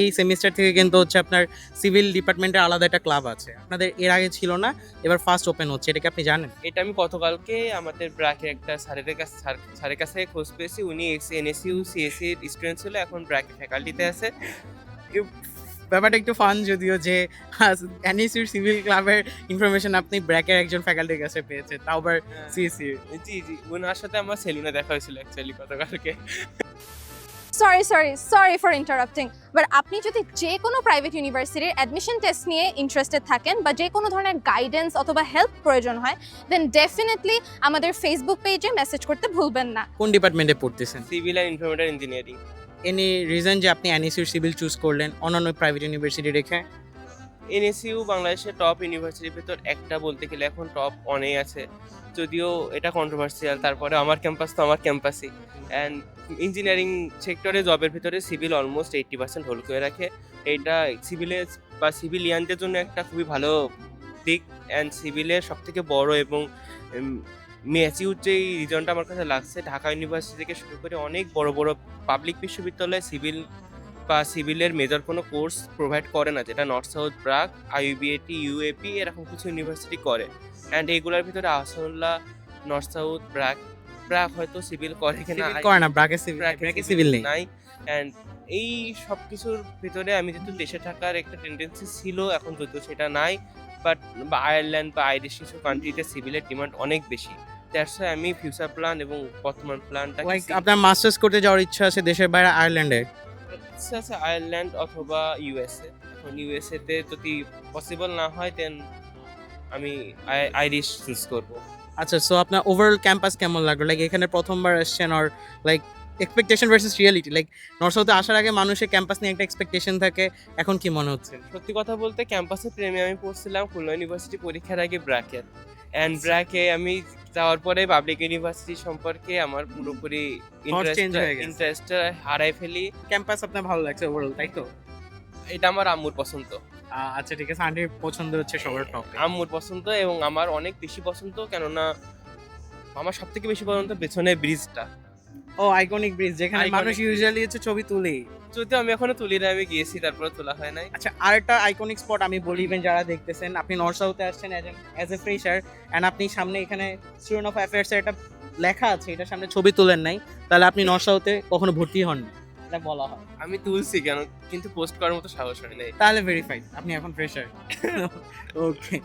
এই সেমিস্টার থেকে কিন্তু হচ্ছে আপনার সিভিল ডিপার্টমেন্টের আলাদা একটা ক্লাব আছে, আপনাদের এর আগে ছিল না, এবার ফার্স্ট ওপেন হচ্ছে, এটা কি আপনি জানেন? এটা আমি গতকালকে আমাদের ব্র্যাকে একটা স্যারের কাছে খোঁজ পেয়েছি। উনি এনএসইউ সিএসসি এর স্টুডেন্ট ছিল, এখন ব্র্যাকে ফ্যাকাল্টিতে আছে। ব্যাপারটা একটু ফান যদিও যে এনএসইউর সিভিল ক্লাবের ইনফরমেশন আপনি ব্র্যাকের একজন ফ্যাকাল্টির কাছে পেয়েছেন, তাও আবার সিএসসি। জি জি, ওনার সাথে আমার সেলুনে দেখা হয়েছিল অ্যাকচুয়ালি গতকালকে। সরি ফর ইন্টারাপ্টিং, বাট আপনি যদি যে কোনো প্রাইভেট ইউনিভার্সিটির অ্যাডমিশন টেস্ট নিয়ে ইন্টারেস্টেড থাকেন বা যে কোনো ধরনের গাইডেন্স অথবা হেল্প প্রয়োজন হয়, দেন ডেফিনেটলি আমাদের ফেসবুক পেজে মেসেজ করতে ভুলবেন না। কোন ডিপার্টমেন্টে পড়তেছেন? Civil and information engineering. Any reason যে আপনি এনএসইউর সিভিল চুজ করলেন অন্যান্য প্রাইভেট ইউনিভার্সিটি রেখে? এনএসইউ বাংলাদেশের টপ ইউনিভার্সিটির ভিতর একটা, বলতে গেলে এখন টপ অনেক আছে, যদিও এটা কন্ট্রোভার্সিয়াল। তারপরে আমার ক্যাম্পাস তো আমার ক্যাম্পাসই। অ্যান্ড ইঞ্জিনিয়ারিং সেক্টরে জবের ভিতরে সিভিল অলমোস্ট 80% হোল্ড করে রাখে। এইটা সিভিলের বা সিভিলিয়ানদের জন্য একটা খুবই ভালো দিক। অ্যান্ড সিভিলের সবথেকে বড় এবং ম্যাচিউর যেই রিজনটা আমার কাছে লাগছে, ঢাকা ইউনিভার্সিটি থেকে শুরু করে অনেক বড় বড় পাবলিক বিশ্ববিদ্যালয়ে সিভিল বা সিভিলের মেজর কোনো কোর্স প্রোভাইড করে না, যেটা north south BRAC, IUBAT, UAP এরকম কিছু ইউনিভার্সিটি করে। অ্যান্ড এইগুলোর ভিতরে আসল্লা, নর্থ সাউথ ব্রাক ব্রাক হয়তো সিভিল করে কিনা, সিভিল করে না, ব্র্যাকে সিভিল নেই। নাই। অ্যান্ড এই সব কিছুর ভিতরে আমি যেহেতু দেশে থাকার একটা টেন্ডেন্সি ছিল, এখন যদিও সেটা নাই, বাট বা আয়ারল্যান্ড বা আইরিশ কিছু কান্ট্রিতে সিভিলের ডিমান্ড অনেক বেশি। দ্যাটস ওয়াই আমি ফিউচার প্ল্যান এবং বর্তমান প্ল্যানটা লাইক আপনার মাস্টার্স করতে যাওয়ার ইচ্ছা আছে দেশের বাইরে আয়ারল্যান্ডে? আছে আয়ারল্যান্ড অথবা ইউএসএ। এখন ইউএসএ তে যদি পসিবল না হয়, দেন আমি আইরিশ চুজ করব। আচ্ছা, সো আপনার ওভারঅল ক্যাম্পাস কেমন লাগলো? লাইক এখানে প্রথমবার আসছেন, আর like expectation versus reality, like north সাউথে আসার আগে মানুষের ক্যাম্পাস নিয়ে একটা এক্সপেকটেশন থাকে, এখন কি মনে হচ্ছে? সত্যি কথা বলতে ক্যাম্পাসের প্রেমে আমি পড়ছিলাম খুলনা ইউনিভার্সিটি পরীক্ষার আগে ব্র্যাকে। অ্যান্ড ব্র্যাকে আমি যাওয়ার পরে পাবলিক ইউনিভার্সিটি সম্পর্কে আমার পুরোপুরি change হয়ে গেছে। ইন্টারেস্টটা হারাই ফেলি। ক্যাম্পাস আপনার ভালো লাগছে ওভারঅল, তাই তো? এটা আমার আম্মুর পছন্দ। আচ্ছা ঠিক আছে, আন্টির পছন্দ হচ্ছে সবার টপ। আম্মুর পছন্দ এবং আমার অনেক বেশি পছন্দ, কেননা আমার সব থেকে বেশি পছন্দ পেছনে ব্রিজটা। ও আইকনিক ব্রিজ, যেখানে Iconic মানুষ bridge। ইউজুয়ালি হচ্ছে ছবি তুলে। যদিও আমি এখনো তুলি না, আমি গিয়েছি তারপরে তোলা হয় নাই। আচ্ছা, আরেকটা আইকনিক স্পট আমি বলি, ইভেন যারা দেখতেছেন, আপনি নর্থ সাউথে আসছেন অ্যাজ এ ফ্রেশার, এন্ড আপনি সামনে এখানে স্টুডেন্ট অফ অ্যাফেয়ার্স এর একটা লেখা আছে, এটা সামনে ছবি তুলেন নাই, তাহলে আপনি নর্থ সাউথে কখনো ভর্তি হন, এটা বলা হয়। আমি তুলছি কেন, কিন্তু পোস্ট করার মতো সাহস হয় নাই। তাহলে ভেরিফাইড, আপনি এখন ফ্রেশার। ওকে,